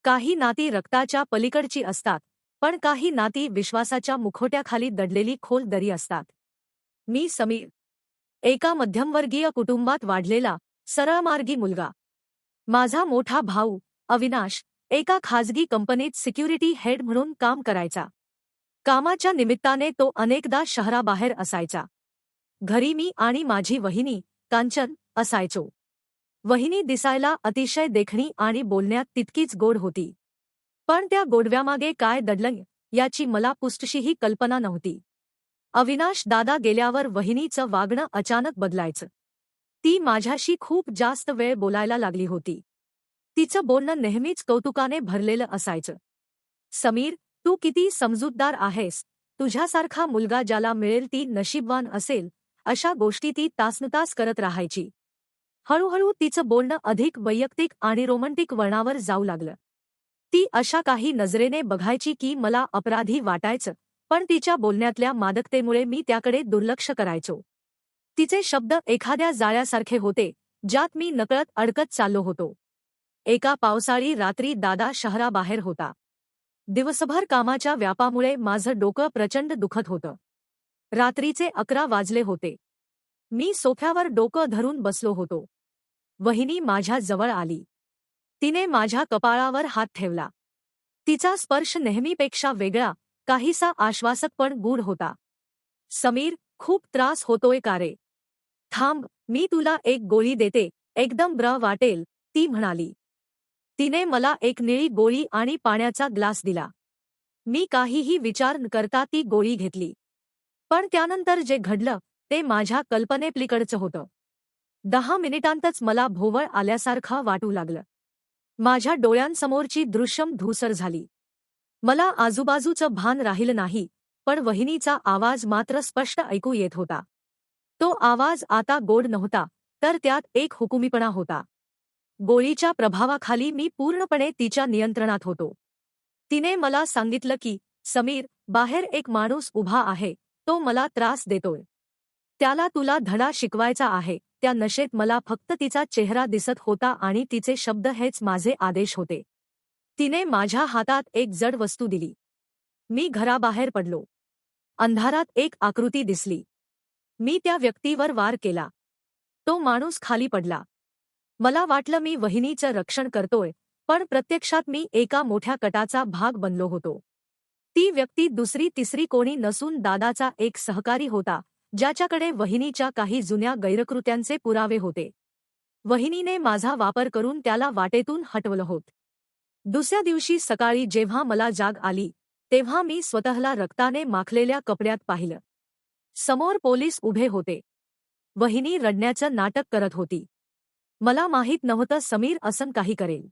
काही नाती रक्ताच्या पलीकडची असतात, पण काही नाती विश्वासाच्या मुखवट्याखाली दडलेली खोल दरी असतात. मी समीर, एका मध्यमवर्गीय कुटुंबात वाढलेला सरळमार्गी मुलगा. माझा मोठा भाऊ अविनाश एका खाजगी कंपनीत सिक्युरिटी हेड म्हणून काम करायचा. कामाच्या निमित्ताने तो अनेकदा शहराबाहेर असायचा. घरी मी आणि माझी वहिनी कांचन असायचो. वहिनी दिसायला अतिशय देखणी आणि बोलण्यात तितकीच गोड होती. पण त्या गोडव्यामागे काय दडलं याची मला पुष्टशीही कल्पना नव्हती. अविनाश दादा गेल्यावर वहिनीचं वागणं अचानक बदलायचं. ती माझ्याशी खूप जास्त वेळ बोलायला लागली होती. तिचं बोलणं नेहमीच कौतुकाने भरलेलं असायचं. समीर, तू किती समजूतदार आहेस, तुझ्यासारखा मुलगा ज्याला मिळेल ती नशीबवान असेल, अशा गोष्टी ती तासनतास करत राहायची. हळूहळू तिचं बोलणं अधिक वैयक्तिक आणि रोमँटिक वळणावर जाऊ लागलं. ती अशा काही नजरेने बघायची की मला अपराधी वाटायचं, पण तिच्या बोलण्यातल्या मादकतेमुळे मी त्याकडे दुर्लक्ष करायचो. तिचे शब्द एखाद्या जाळ्यासारखे होते, ज्यात मी नकळत अडकत चाललो होतो. एका पावसाळी रात्री दादा शहराबाहेर होता. दिवसभर कामाच्या व्यापामुळे माझं डोकं प्रचंड दुखत होतं. रात्रीचे 11 वाजले होते. मी सोफ्यावर डोकं धरून बसलो होतो. वहिनी माझ्या जवळ आली. तिने माझ्या कपाळावर हात ठेवला. तिचा स्पर्श नेहमीपेक्षा वेगळा, काहीसा आश्वासक पण गूढ होता. समीर, खूप त्रास होतोय का रे? थांब, मी तुला एक गोळी देते, एकदम बरं वाटेल, ती म्हणाली. तिने मला एक निळी गोळी आणि पाण्याचा ग्लास दिला. मी काहीही विचार न करता ती गोळी घेतली. पण त्यानंतर जे घडलं ते माझ्या कल्पनेपलीकडचं होतं. 10 मिनिटांतच मला भोवळ आल्यासारखं वाटू लागलं. माझ्या डोळ्यांसमोरची दृश्यम धूसर झाली. मला आजूबाजूचं भान राहिलं नाही, पण वहिनीचा आवाज मात्र स्पष्ट ऐकू येत होता. तो आवाज आता गोड नव्हता, तर त्यात एक हुकुमीपणा होता. गोळीच्या प्रभावाखाली मी पूर्णपणे तिच्या नियंत्रणात होतो. तिने मला सांगितलं की, समीर, बाहेर एक माणूस उभा आहे, तो मला त्रास देतोय. त्याला तुला धडा शिकवायचा आहे. त्या नशेत मला फक्त तिचा चेहरा दिसत होता आणि तिचे शब्द हेच माझे आदेश होते. तिने माझ्या हातात एक जड वस्तू दिली. मी घराबाहेर पडलो. अंधारात एक आकृती दिसली. मी त्या व्यक्तीवर वार केला. तो माणूस खाली पडला. मला वाटलं मी वहिनीचं रक्षण करतोय, पण प्रत्यक्षात मी एका मोठ्या कटाचा भाग बनलो होतो. ती व्यक्ती दुसरी तिसरी कोणी नसून दादाचा एक सहकारी होता, ज्याच्याकडे वहिनीच्या काही जुन्या गैरकृत्यांचे पुरावे होते. वहिनीने माझा वापर करून त्याला वाटेतून हटवलं होत. दुसऱ्या दिवशी सकाळी जेव्हा मला जाग आली, तेव्हा मी स्वतःला रक्ताने माखलेल्या कपड्यात पाहिलं. समोर पोलीस उभे होते. वहिनी रडण्याचं नाटक करत होती. मला माहीत नव्हतं समीर असं काही करेल.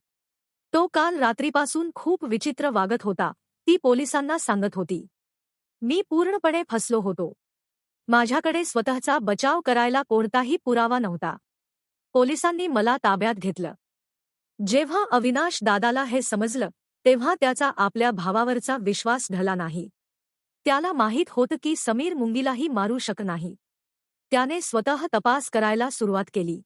तो काल रात्रीपासून खूप विचित्र वागत होता, ती पोलिसांना सांगत होती. मी पूर्णपणे फसलो होतो. माझ्याकडे स्वतःचा बचाव करायला कोणताही पुरावा नव्हता. पोलिसांनी मला ताब्यात घेतलं. जेव्हा अविनाश दादाला हे समजलं, तेव्हा त्याचा आपल्या भावावरचा विश्वास ढळला नाही. त्याला माहीत होतं की समीर मुंगीलाही मारू शकत नाही. त्याने स्वतः तपास करायला सुरुवात केली.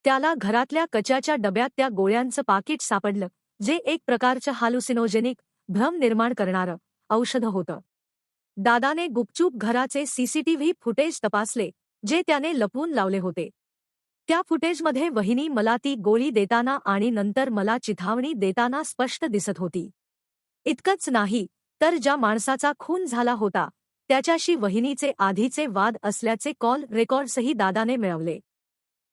त्याला घरातल्या कचऱ्याच्या डब्यात त्या गोळ्यांचं पाकिट सापडलं, जे एक प्रकारचं हालुसिनोजेनिक, भ्रम निर्माण करणारं औषध होतं. दादाने गुपचूप घराचे सीसीटीव्ही फुटेज तपासले, जे त्याने लपवून लावले होते. त्या फुटेजमध्ये वहिनी मला ती गोळी देताना आणि नंतर मला चिथावणी देताना स्पष्ट दिसत होती. इतकंच नाही, तर ज्या माणसाचा खून झाला होता, त्याच्याशी वहिनीचे आधीचे वाद असल्याचे कॉल रेकॉर्ड्सही दादाने मिळवले.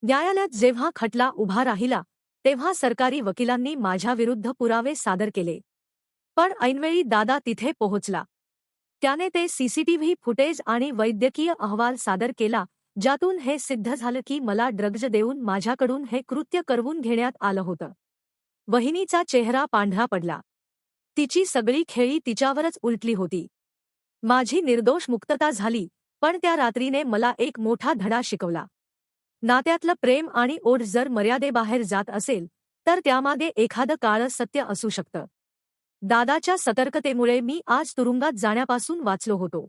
न्यायालयात जेव्हा खटला उभा राहिला, तेव्हा सरकारी वकिलांनी माझ्याविरुद्ध पुरावे सादर केले. पण ऐनवेळी दादा तिथे पोहोचला. त्याने ते सीसीटीव्ही फुटेज आणि वैद्यकीय अहवाल सादर केला, ज्यातून हे सिद्ध झालं की मला ड्रग्ज देऊन माझ्याकडून हे कृत्य करवून घेण्यात आलं होतं. वहिनीचा चेहरा पांढरा पडला. तिची सगळी खेळी तिच्यावरच उलटली होती. माझी निर्दोष मुक्तता झाली, पण त्या रात्रीने मला एक मोठा धडा शिकवला. नात्यातलं प्रेम आणि ओढ जर मर्यादेबाहेर जात असेल, तर त्यामागे एखादं काळं सत्य असू शकतं. दादाच्या सतर्कतेमुळे मी आज तुरुंगात जाण्यापासून वाचलो होतो.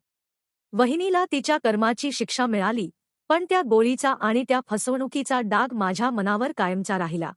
वहिनीला तिच्या कर्माची शिक्षा मिळाली, पण त्या गोळीचा आणि त्या फसवणुकीचा डाग माझ्या मनावर कायमचा राहिला.